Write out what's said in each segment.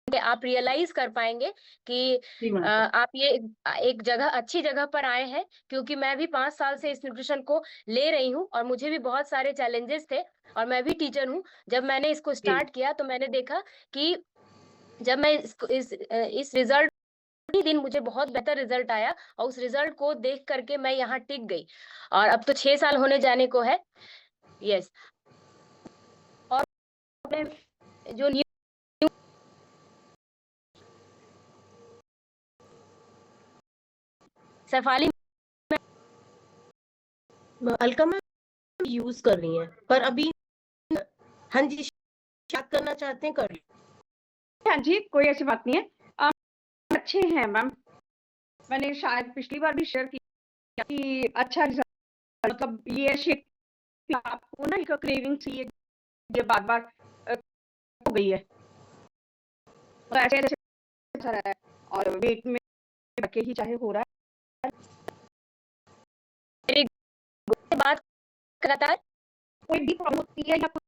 के आप रियलाइज़ कर पाएँगे कि जी, मैम। आप ये एक जगह अच्छी जगह पर आए हैं, क्योंकि मैं भी 5 साल से इस न्यूट्रिशन को ले रही हूँ और मुझे भी बहुत सारे चैलेंजेस थे और मैं भी टीचर हूँ। जब मैंने इसको जी, स्टार्ट किया तो मैंने देखा कि जब मैं इस रिज़ल्ट ही दिन मुझे बहुत बेहतर रिज़ल्ट आया और उस रिज़ल्ट को देख कर के मैं यहाँ टिक गई और अब तो 6 साल होने जाने को है। यस। और मैं जो new Shefali Alka ma'am use कर रही हैं, पर अभी हाँ जी, स्टार्ट करना चाहते हैं कर लीजिए। हाँ जी, कोई ऐसी बात नहीं है। अच्छे हैं मैम। मैंने शायद पिछली बार भी शेयर किया कि अच्छा रिज़ल्ट मतलब ये शेक आपको ना एक क्रेविंग सी ये बार-बार हो गई है। तो ऐसे जैसे अच्छा रहा है और वेट में रखे ही चाहे हो रहा है। मेरी से बात लगातार कोई भी प्रॉब्लम होती है या कुछ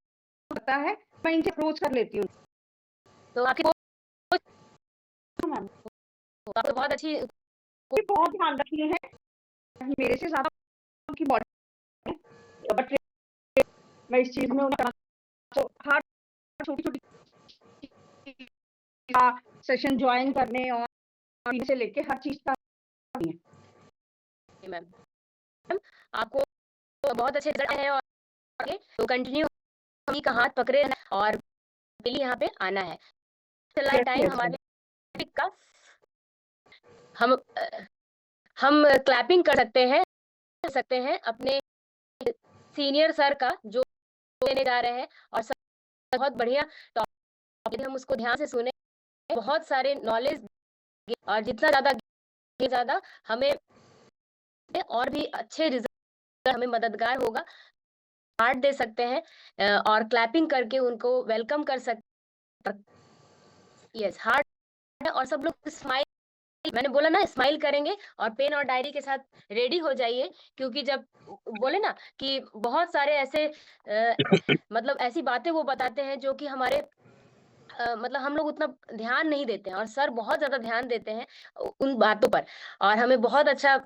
होता है, मैं इनसे अप्रोच कर लेती हूँ। तो आपकी हाँ मैम, आपको बहुत अच्छी ये बहुत ध्यान रखिए हैं, मेरे से ज़्यादा उनकी बॉडी है बट मैं इस चीज़ में उनका तो हर छोटी-छोटी का सेशन जॉइन करने और से लेके हर चीज़ का मैम। मैम, आपको बहुत अच्छे रिज़ल्ट आए हैं और आगे तो कंटिन्यू उन्हीं का हाथ पकड़े रहना है और डेली यहाँ पे आना है। चला है यस, टाइम यस मैम। हमारे का हम हम क्लैपिंग कर सकते हैं अपने सीनियर सर का जो देने जा रहे हैं और सर बहुत बढ़िया टॉपिक हम उसको ध्यान से सुने, बहुत सारे नॉलेज और ज़्यादा हमें और भी अच्छे रिज़ल्ट हमें मददगार होगा। हार्ट दे सकते हैं और क्लैपिंग करके उनको वेलकम कर सकते यस हार्ट और सब लोग स्माइल मैंने बोला ना स्माइल करेंगे और पेन और डायरी के साथ रेडी हो जाइए क्योंकि जब बोले ना कि बहुत सारे ऐसे मतलब ऐसी बातें वो बताते हैं जो कि हमारे मतलब हम लोग उतना ध्यान नहीं देते हैं और सर बहुत ज़्यादा ध्यान देते हैं उन बातों पर और हमें बहुत अच्छा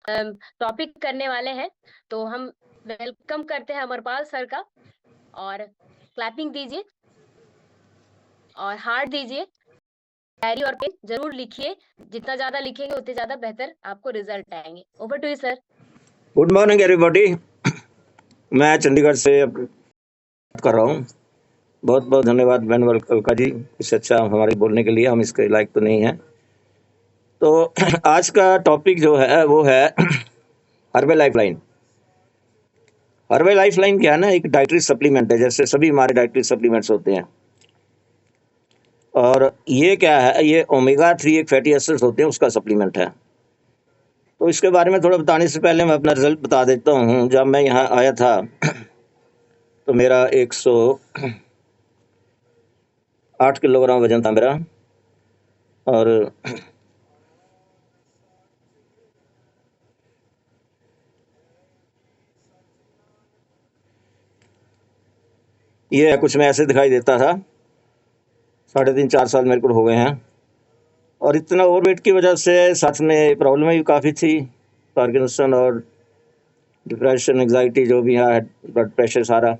टॉपिक करने वाले हैं। तो हम वेलकम करते हैं अमरपाल सर का और क्लैपिंग दीजिए और हार्ट दीजिए। डायरी और पेन ज़रूर लिखिए, जितना ज़्यादा लिखेंगे उतने ज़्यादा बेहतर आपको रिज़ल्ट आएँगे। Over to you sir. Good morning everybody. मैं चंडीगढ़ से बात कर रहा हूँ। बहुत बहुत धन्यवाद बहन अलका जी, इससे अच्छा हमारे बोलने के लिए, हम इसके लायक तो नहीं हैं। तो आज का टॉपिक जो है वो है हर्बल लाइफलाइन। हर्बल लाइफलाइन क्या है ना, एक डाइटरी सप्लीमेंट है, जैसे सभी हमारे डाइटरी सप्लीमेंट्स होते हैं। और ये क्या है, ये ओमेगा 3 एक फैटी एसिड्स होते हैं, उसका सप्लीमेंट है। तो इसके बारे में थोड़ा बताने से पहले मैं अपना रिजल्ट बता देता हूँ। जब मैं यहाँ आया था तो मेरा 108 किलोग्राम वजन था मेरा। और ये कुछ में ऐसे दिखाई देता था। 3.5-4 साल मेरे को हो गए हैं। और इतना ओवरवेट की वजह से साथ में प्रॉब्लम भी काफ़ी थी, पार्किंसन और डिप्रेशन, एंग्जाइटी जो भी है, ब्लड प्रेशर सारा।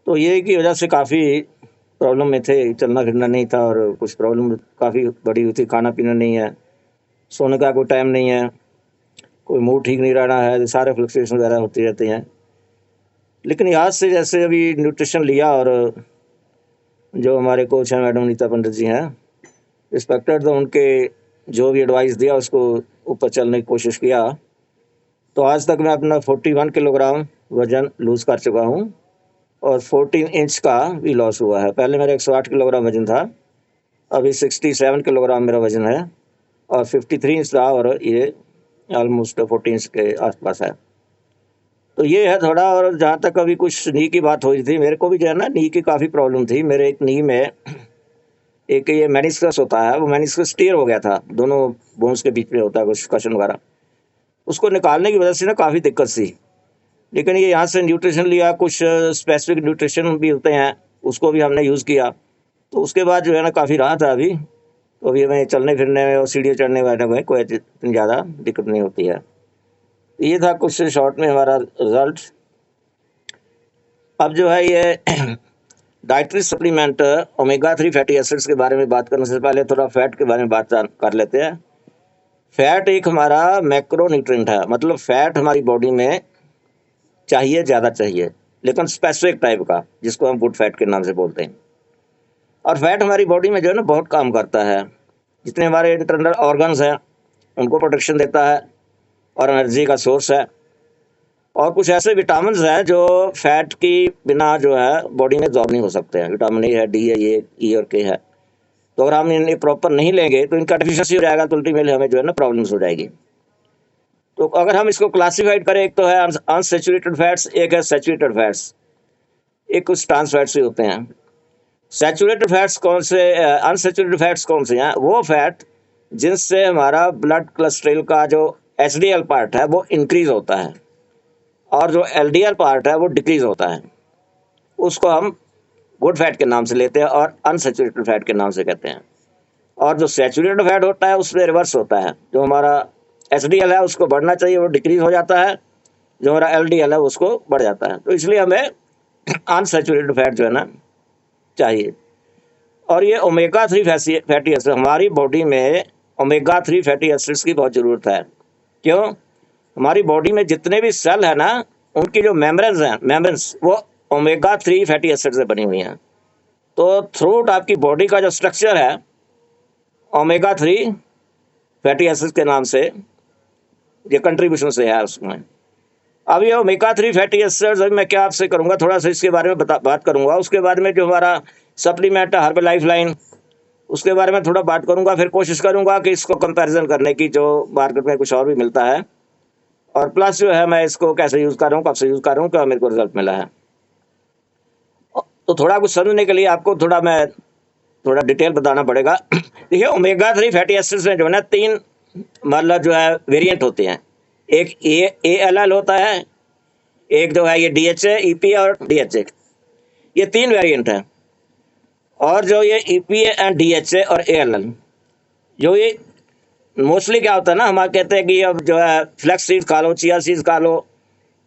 तो ये की वजह से काफ़ी प्रॉब्लम में थे, चलना फिरना नहीं था और कुछ प्रॉब्लम काफ़ी बड़ी हुई थी। खाना पीना नहीं है, सोने का कोई टाइम नहीं है, कोई मूड ठीक नहीं रहना है, सारे फ्लक्चुएशन वगैरह होते रहते हैं। लेकिन यहाँ से जैसे अभी न्यूट्रिशन लिया और जो हमारे कोच हैं मैडम नीता पंडित जी हैं, रिस्पेक्टेड, तो उनके जो भी एडवाइस दिया उसको ऊपर चलने की कोशिश किया। तो आज तक मैं अपना 41 किलोग्राम वज़न लूज़ कर चुका हूँ और 14 इंच का भी लॉस हुआ है। पहले मेरा 108 किलोग्राम वज़न था, अभी 67 किलोग्राम मेरा वज़न है और 53 इंच था और ये ऑलमोस्ट 14 इंच के आसपास है। तो ये है थोड़ा। और जहाँ तक अभी कुछ नी की बात हुई थी, मेरे को भी जो है ना नी की काफ़ी प्रॉब्लम थी। मेरे एक नी में एक ये मेनिस्कस होता है, वो मेनिस्कस टियर हो गया था, दोनों बोन्स के बीच में होता है कुछ कशन वगैरह। उसको निकालने की वजह से ना काफ़ी दिक्कत थी। लेकिन ये यहाँ से न्यूट्रिशन लिया, कुछ स्पेसिफिक न्यूट्रिशन भी होते हैं, उसको भी हमने यूज़ किया, तो उसके बाद जो है ना काफ़ी राहत है अभी। तो अभी हमें चलने फिरने में और सीढ़ियाँ चढ़ने बैठने में कोई इतनी ज़्यादा दिक्कत नहीं होती है। ये था कुछ शॉर्ट में हमारा रिजल्ट। अब जो है ये dietary supplement omega 3 fatty acids के बारे में बात करने से पहले थोड़ा फैट के बारे में बात कर लेते हैं। फैट एक हमारा मैक्रोन्यूट्रिएंट है, मतलब फैट हमारी बॉडी में चाहिए, ज़्यादा चाहिए, लेकिन स्पेसिफिक टाइप का, जिसको हम गुड फैट के नाम से बोलते हैं। और फैट हमारी बॉडी में जो है ना बहुत काम करता है। जितने हमारे इंटरनल ऑर्गन्स हैं उनको प्रोटेक्शन देता है और एनर्जी का सोर्स है। और कुछ ऐसे विटामिन हैं जो फैट की बिना जो है बॉडी में एब्जॉर्ब नहीं हो सकते हैं। विटामिन ए है, डी है, ये ई और के है। तो अगर हम इन्हें प्रॉपर नहीं लेंगे तो इनका डिफिशिएंसी हो जाएगा, तो अल्टीमेटली हमें जो है ना प्रॉब्लम्स हो जाएगी। तो अगर हम इसको क्लासिफाइड करें, एक तो है अनसैचुरेटेड फैट्स, एक है सैचुरेटेड फैट्स, एक कुछ ट्रांस फैट्स भी होते हैं। सैचुरेटेड फैट्स कौन से, अनसैचुरेटेड फैट्स कौन से हैं? वो फैट जिनसे हमारा ब्लड कोलेस्ट्रॉल का जो एचडीएल पार्ट है वो इंक्रीज होता है और जो एलडीएल पार्ट है वो डिक्रीज होता है। उसको हम गुड फैट के नाम से लेते हैं और अनसैचुरेटेड फैट के नाम से कहते हैं। और जो सैचुरेटेड फैट होता है उसमें रिवर्स होता है। जो हमारा एचडीएल है उसको बढ़ना चाहिए, वो डिक्रीज हो जाता है। जो हमारा एलडीएल है उसको बढ़ जाता है। तो इसलिए हमें अनसैचुरेटेड फैट जो है ना चाहिए। और ये ओमेगा 3 फैटी एसिड, हमारी बॉडी में ओमेगा 3 फैटी एसिड्स की बहुत ज़रूरत है। क्यों? हमारी बॉडी में जितने भी सेल है ना, उनकी जो मेम्ब्रेन्स हैं, मेम्ब्रेन्स वो ओमेगा 3 फैटी एसिड से बनी हुई हैं। तो थ्रूआउट आपकी बॉडी का जो स्ट्रक्चर है ओमेगा 3 फैटी एसिड के नाम से, ये कंट्रीब्यूशन से है उसमें। अब ये ओमेगा 3 फैटी एसिड्स मैं क्या आपसे करूँगा, थोड़ा सा इसके बारे में बात करूँगा। उसके बाद में जो हमारा सप्लीमेंट है हर्बल लाइफ लाइन, उसके बारे में थोड़ा बात करूँगा। फिर कोशिश करूँगा कि इसको कंपैरिजन करने की, जो मार्केट में कुछ और भी मिलता है, और प्लस जो है मैं इसको कैसे यूज़ कर रहा हूँ, कब से यूज़ कर रहा हूँ, क्या मेरे को रिजल्ट मिला है। तो थोड़ा कुछ समझने के लिए आपको थोड़ा डिटेल बताना पड़ेगा। देखिए ओमेगा 3 फैटी एसिड्स में जो है ना 3 मतलब जो है वेरिएंट होते हैं। एक ALL होता है, एक जो है ये DHA, EPA और DHA, ये 3 वेरिएंट हैं। और जो ये EPA एंड DHA और ALL, जो ये मोस्टली क्या होता है ना, हम कहते हैं कि अब जो है फ्लैक्स सीड्स खा लो, चिया सीड्स खा लो,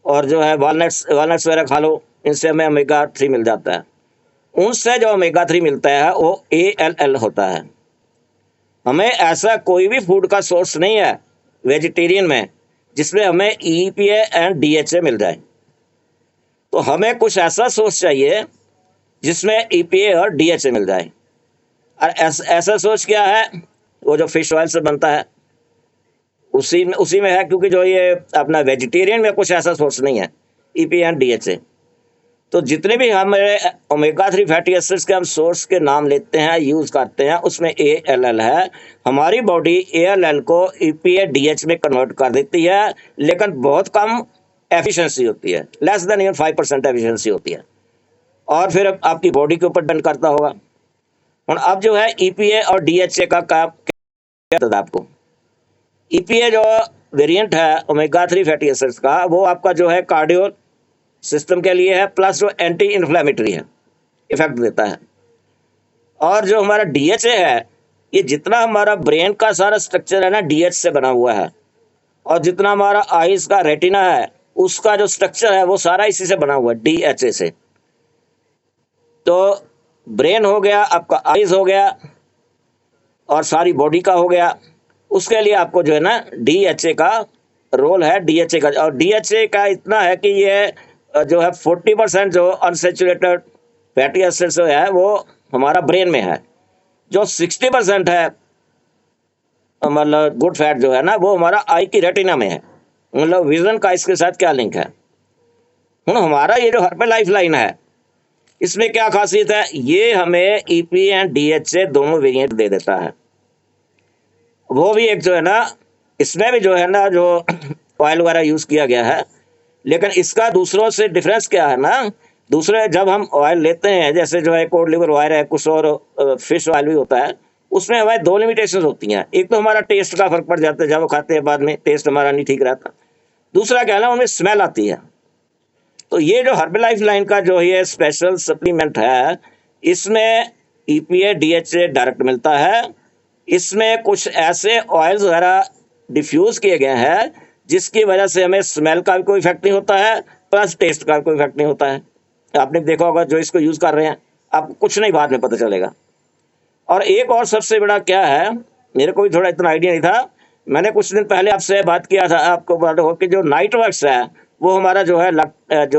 और जो है वालनट्स वगैरह खा लो, इनसे हमें ओमेगा 3 मिल जाता है। उनसे जो ओमेगा 3 मिलता है वो ALL होता है। हमें ऐसा कोई भी फूड का सोर्स नहीं है वेजिटेरियन में जिसमें हमें EPA एंड DHA मिल जाए। तो हमें कुछ ऐसा सोर्स चाहिए जिसमें EPA और DHA मिल जाए। और ऐसा सोर्स क्या है? वो जो फिश ऑयल से बनता है उसी में है, क्योंकि जो ये अपना वेजिटेरियन में कुछ ऐसा सोर्स नहीं है EPA एंड DHA। तो जितने भी हमारे ओमेगा 3 फैटी एसिड्स के हम सोर्स के नाम लेते हैं, यूज़ करते हैं, उसमें ALL है। हमारी बॉडी ALL को EPA DHA में कन्वर्ट कर देती है, लेकिन बहुत कम एफिशिएंसी होती है, लेस देन इवन 5% एफिशिएंसी होती है। और फिर आपकी बॉडी के ऊपर डिपेंड करता होगा। और अब जो है EPA और DHA का काम क्या था आपको? EPA जो वेरिएंट है ओमेगा 3 फैटी एसिड्स का, वो आपका जो है कार्डियो सिस्टम के लिए है, प्लस जो एंटी इन्फ्लेमेटरी है, इफेक्ट देता है। और जो हमारा DHA है, ये जितना हमारा ब्रेन का सारा स्ट्रक्चर है ना DHA से बना हुआ है, और जितना हमारा आइज का रेटिना है उसका जो स्ट्रक्चर है वो सारा इसी से बना हुआ है, DHA से। तो ब्रेन हो गया, आपका आइज हो गया, और सारी बॉडी का हो गया। उसके लिए आपको जो है ना DHA का रोल है, DHA का। और DHA का इतना है कि ये जो है 40% जो अनसैचुरेटेड फैटी एसिड्स जो है वो हमारा ब्रेन में है। जो 60% है मतलब गुड फैट जो है ना, वो हमारा आई की रेटिना में है। मतलब विजन का इसके साथ क्या लिंक है? हमारा ये जो हर्बल लाइफ लाइन है, इसमें क्या खासियत है? ये हमें EPA एंड DHA दोनों वेरिएंट दे देता है। वो भी एक जो है ना, इसमें भी जो है ना जो ऑयल वगैरह यूज़ किया गया है, लेकिन इसका दूसरों से डिफरेंस क्या है ना, दूसरे जब हम ऑयल लेते हैं, जैसे जो है कोड लिवर ऑयल है, कुछ और फिश ऑयल भी होता है, उसमें हमारे 2 लिमिटेशन होती हैं। एक तो हमारा टेस्ट का फर्क पड़ जाता है, जब वो खाते हैं बाद में टेस्ट हमारा नहीं ठीक रहता। दूसरा क्या है ना, उनमें स्मेल आती है। तो ये जो हर्बल लाइफ लाइन का जो ये स्पेशल सप्लीमेंट है, इसमें EPA DHA डायरेक्ट मिलता है। इसमें कुछ ऐसे ऑयल्स वगैरह डिफ्यूज किए गए हैं जिसकी वजह से हमें स्मेल का भी कोई इफेक्ट नहीं होता है, प्लस टेस्ट का भी कोई इफेक्ट नहीं होता है। आपने देखा होगा जो इसको यूज कर रहे हैं, आपको कुछ नहीं बाद में पता चलेगा। और एक और सबसे बड़ा क्या है, मेरे को भी थोड़ा इतना आइडिया नहीं था, मैंने कुछ दिन पहले आपसे बात किया था, आपको पता हो कि जो नाइट वर्क्स है वो हमारा जो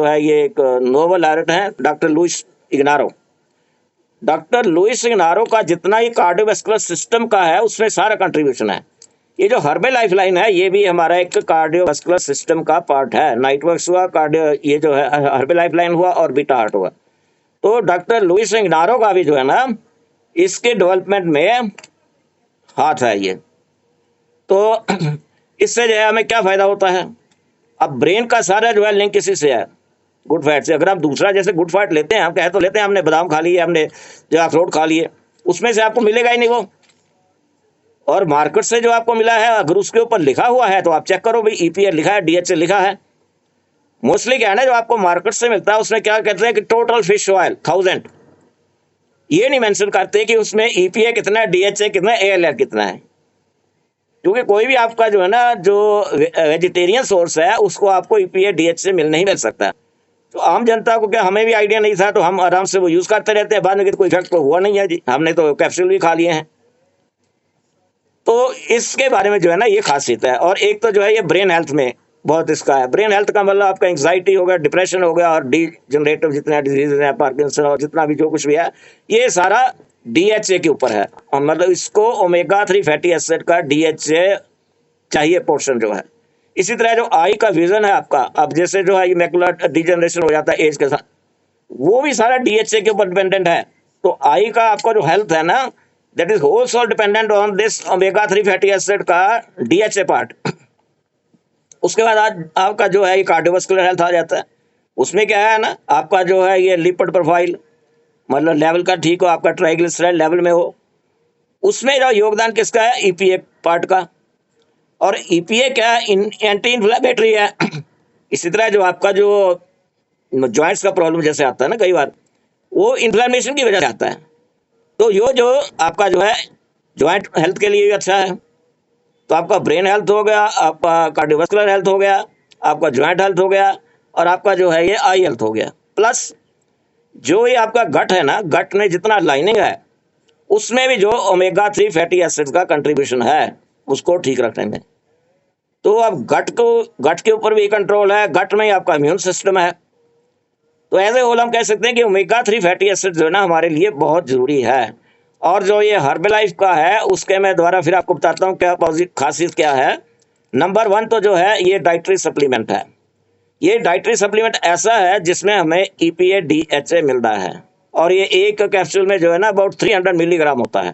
है ये एक नोबल लॉरेट है डॉक्टर लुइस इग्नारो। डॉक्टर लुइस इग्नारो का जितना ही कार्डियोवास्कुलर सिस्टम का है उसमें सारा कंट्रीब्यूशन है। ये जो हर्बल लाइफ लाइन है ये भी हमारा एक कार्डियोवास्कुलर सिस्टम का पार्ट है। नाइट वर्क्स हुआ, कार्डियो ये जो है हर्बल लाइफ लाइन हुआ, और बीटा हार्ट हुआ। तो डॉक्टर लुइस इग्नारो का भी जो है ना इसके डेवलपमेंट में हाथ है ये। तो इससे जो है हमें क्या फायदा होता है, अब ब्रेन का सारा जो है लिंक इसी से है, गुड फैट से। अगर हम दूसरा जैसे गुड फैट लेते हैं, हम कह तो लेते हैं हमने बादाम खा लिए, हमने जो अखरोट खा लिए, उसमें से आपको मिलेगा ही नहीं वो। और मार्केट से जो आपको मिला है अगर उसके ऊपर लिखा हुआ है तो आप चेक करो भाई EPA लिखा है, DHA लिखा है। मोस्टली क्या है ना जो आपको मार्केट से मिलता है उसमें क्या कहते हैं कि टोटल फिश ऑयल 1000, ये नहीं मेंशन करते कि उसमें EPA कितना है, DHA कितना है, ALL कितना है। क्योंकि कोई भी आपका जो है ना जो वेजिटेरियन सोर्स है उसको आपको EPA DHA नहीं मिल सकता। तो आम जनता को क्या, हमें भी आइडिया नहीं था, तो हम आराम से वो यूज करते रहते हैं, बाद में कोई इफेक्ट तो हुआ नहीं है जी, हमने तो कैप्सूल भी खा लिए हैं। तो इसके बारे में जो है ना ये खासियत है। और एक तो जो है ये ब्रेन हेल्थ में बहुत इसका है। ब्रेन हेल्थ का मतलब आपका एंग्जाइटी हो गया, डिप्रेशन हो गया, और डीजनरेटिव जितने डिजीज हैं, पार्किंसन और जितना भी जो कुछ भी है, ये सारा DHA के ऊपर है। और मतलब इसको ओमेगा 3 फैटी एसिड का DHA चाहिए पोर्शन जो है। इसी तरह जो आई का विजन है आपका, अब जैसे जो है ये मैकुलर डिजनरेशन हो जाता है एज के साथ, वो भी सारा DHA के ऊपर डिपेंडेंट है। तो आई का आपका जो हेल्थ है ना, that is whole dependent on this omega 3 fatty acid का DHA पार्ट। उसके बाद आज आपका जो है ये कार्डियोवास्कुलर हेल्थ आ जाता है। उसमें क्या है ना, आपका जो है ये लिपिड प्रोफाइल मतलब लेवल का ठीक हो, आपका ट्राइग्लिसराइड लेवल में हो, उसमें जो योगदान किसका है, EPA पार्ट का। और EPA क्या है, एंटी इन्फ्लेमेटरी है। इसी तरह जो आपका जो जॉइंट्स का प्रॉब्लम जैसे आता है ना कई बार, वो इन्फ्लेमेशन की वजह से आता है। तो ये जो आपका जो है जॉइंट हेल्थ के लिए भी अच्छा है। तो आपका ब्रेन हेल्थ हो गया, आपका कार्डियोवास्कुलर हेल्थ हो गया, आपका जॉइंट हेल्थ हो गया, और आपका जो है ये आई हेल्थ हो गया। प्लस जो ये आपका गट है ना, गट में जितना लाइनिंग है उसमें भी जो ओमेगा 3 फैटी एसिड्स का कंट्रीब्यूशन है उसको ठीक रखने में। तो अब गट के ऊपर भी कंट्रोल है, गट में ही आपका इम्यून सिस्टम है। तो एज ए होल हम कह सकते हैं कि ओमेगा 3 फैटी एसिड जो है ना हमारे लिए बहुत ज़रूरी है। और जो ये हर्बलाइफ का है उसके मैं द्वारा फिर आपको बताता हूँ क्या खासियत क्या है। नंबर 1 तो जो है ये डाइटरी सप्लीमेंट है। ये डाइटरी सप्लीमेंट ऐसा है जिसमें हमें EPA DHA मिल रहा है, और ये एक कैप्सूल में जो है ना अबाउट 300 मिलीग्राम होता है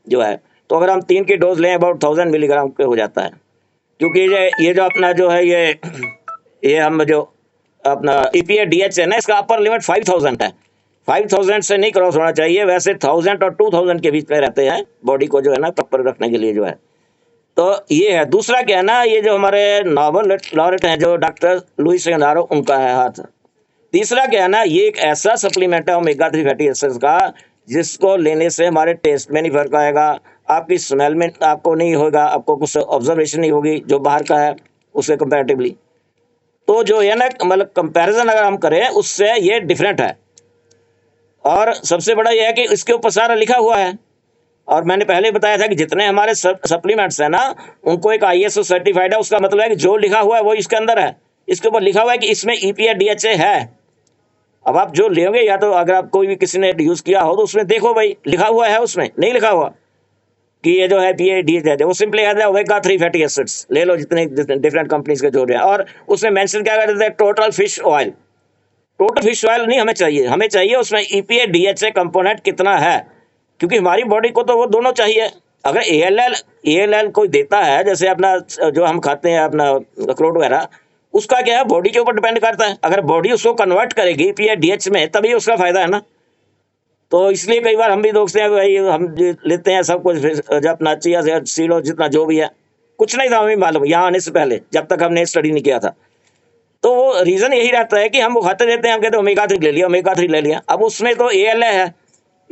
जो है। तो अगर हम 3 की डोज लें अबाउट 1000 मिलीग्राम पे हो जाता है। क्योंकि ये जो अपना जो है ये हम जो अपना EPA DHA ना इसका अपर लिमिट 5000 है। 5000 से नहीं क्रॉस होना चाहिए। वैसे 1000 और 2000 के बीच में रहते हैं बॉडी को जो है ना प्रॉपर रखने के लिए जो है। तो ये है। दूसरा क्या है ना, ये जो हमारे नोबेल लॉरेट हैं जो डॉक्टर लुइस इग्नारो, उनका है हाथ। तीसरा क्या है ना, ये एक ऐसा सप्लीमेंट है ओमेगा 3 फैटी एसिड्स का जिसको लेने से हमारे टेस्ट में नहीं फर्क आएगा, आपकी स्मेल में आपको नहीं होगा, आपको कुछ ऑब्जर्वेशन नहीं होगी जो बाहर का है उससे कंपैरेटिवली। तो जो है ना मतलब कंपैरिजन अगर हम करें उससे ये डिफरेंट है। और सबसे बड़ा ये है कि इसके ऊपर सारा लिखा हुआ है। और मैंने पहले बताया था कि जितने हमारे सप्लीमेंट्स हैं ना उनको एक ISO सर्टिफाइड है। उसका मतलब है कि जो लिखा हुआ है वो इसके अंदर है। इसके ऊपर लिखा हुआ है कि इसमें EPA DHA है। अब आप जो लेंगे, या तो अगर आप कोई भी किसी ने यूज़ किया हो तो उसमें देखो भाई लिखा हुआ है, उसमें नहीं लिखा हुआ कि ये जो है EPA DHA है। वो सिंपली कहते हैं ओमेगा 3 फैटी एसिड्स ले लो जितने डिफरेंट कंपनीज के जो है। और उसमें मेंशन क्या करते हैं, total fish oil. Total fish oil नहीं हमें चाहिए, हमें चाहिए उसमें EPA DHA कंपोनेंट कितना है, क्योंकि हमारी बॉडी को तो वो दोनों चाहिए। अगर ALL कोई देता है, जैसे अपना जो हम खाते हैं अपना अखरोट वगैरह, उसका क्या है बॉडी के ऊपर डिपेंड करता है। अगर बॉडी उसको कन्वर्ट करेगी EPA DHA में तभी उसका फायदा है ना। तो इसलिए कई बार हम भी दोस्त हैं भाई, हम लेते हैं सब कुछ, जब अपना चिया सीड जितना जो भी है, कुछ नहीं था हमें मालूम यहाँ आने से पहले, जब तक हमने स्टडी नहीं किया था। तो वो रीज़न यही रहता है कि हम वो खाते रहते हैं, हम कहते हैं ओमेगा 3 ले लिया, ओमेगा 3 ले लिया। अब उसमें तो ALA है,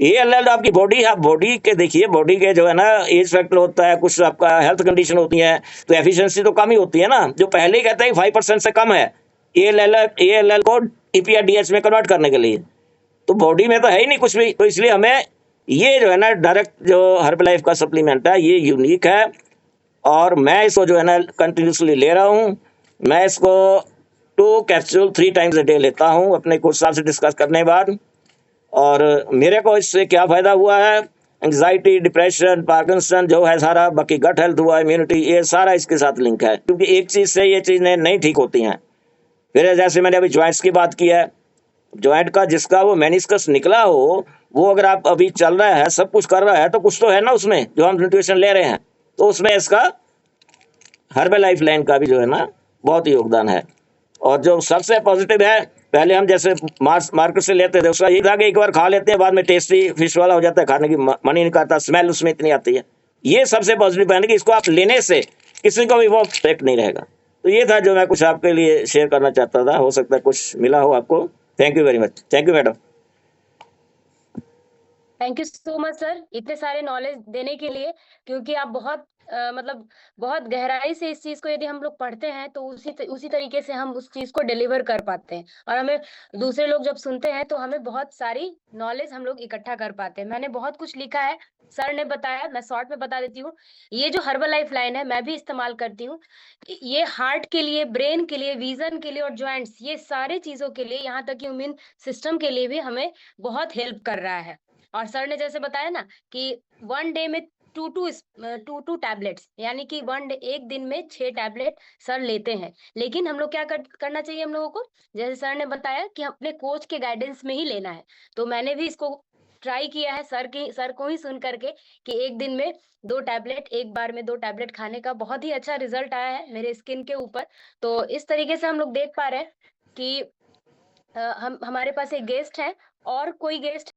ALL आपकी बॉडी, आप बॉडी के देखिए, बॉडी के जो है ना एज फैक्टर होता है, कुछ आपका हेल्थ कंडीशन होती है, तो एफिशिएंसी तो कम ही होती है ना। जो पहले ही कहते हैं 5% से कम है ALL को EPR-DH में कन्वर्ट करने के लिए, तो बॉडी में तो है ही नहीं कुछ भी। तो इसलिए हमें ये जो है ना डायरेक्ट जो हर्बलाइफ का सप्लीमेंट है ये यूनिक है, और मैं इसको जो है ना कंटिन्यूसली ले रहा हूँ। मैं इसको 2 कैप्सूल 3 टाइम्स अ डे लेता हूँ अपने कोच साहब से डिस्कस करने के बाद। और मेरे को इससे क्या फ़ायदा हुआ है, एंग्जाइटी, डिप्रेशन, पार्किंसन जो है सारा, बाकी गट हेल्थ हुआ, इम्यूनिटी, ये सारा इसके साथ लिंक है, क्योंकि एक चीज़ से ये चीज़ें नहीं ठीक होती हैं। फिर जैसे मैंने अभी जॉइंट्स की बात की है, जॉइंट का जिसका वो मेनिस्कस निकला हो, वो अगर आप अभी चल रहा है, सब कुछ कर रहा है, तो कुछ तो है ना उसमें जो हम न्यूट्रिशन ले रहे हैं, तो उसमें इसका हर्बलाइफ लाइन का भी जो है ना बहुत ही योगदान है। और जो सबसे पॉजिटिव है, पहले हम जैसे मार्केट से लेते थे, उसका ये था कि एक बार खा लेते हैं, बाद में टेस्टी फिश वाला हो जाता है, खाने की मन ही नहीं करता, स्मेल उसमें इतनी आती है। ये सबसे पॉजिटिव है कि इसको आप लेने से किसी को भी वो इफेक्ट नहीं रहेगा। तो ये था जो मैं कुछ आपके लिए शेयर करना चाहता था, हो सकता है कुछ मिला हो आपको। Thank you very much. Thank you madam. Thank you so much sir, इतने सारे नॉलेज देने के लिए, क्योंकि आप बहुत मतलब बहुत गहराई से इस चीज को यदि हम लोग पढ़ते हैं तो उसी तरीके से हम उस चीज को डिलीवर कर पाते हैं, और हमें दूसरे लोग जब सुनते हैं तो हमें बहुत सारी नॉलेज हम लोग इकट्ठा कर पाते हैं। मैंने बहुत कुछ लिखा है, सर ने बताया, मैं शॉर्ट में बता देती हूँ। ये जो हर्बल लाइफ लाइन है मैं भी इस्तेमाल करती हूँ। ये हार्ट के लिए, ब्रेन के लिए, विजन के लिए और ज्वाइंट्स, ये सारे चीजों के लिए, यहाँ तक कि इम्यून सिस्टम के लिए भी हमें बहुत हेल्प कर रहा है। और सर ने जैसे बताया ना कि 1 डे में टू टैबलेट्स, यानी कि एक दिन में 6 टैबलेट सर लेते हैं। लेकिन हम लोग क्या करना चाहिए हम लोगों को, जैसे सर ने बताया कि अपने कोच के गाइडेंस में ही लेना है। तो मैंने भी इसको ट्राई किया है सर को ही सुन करके, कि एक दिन में 2 टैबलेट, एक बार में 2 टैबलेट खाने का बहुत ही अच्छा रिजल्ट आया है मेरे स्किन के ऊपर। तो इस तरीके से हम लोग देख पा रहे हैं कि हम हमारे पास एक गेस्ट है, और कोई गेस्ट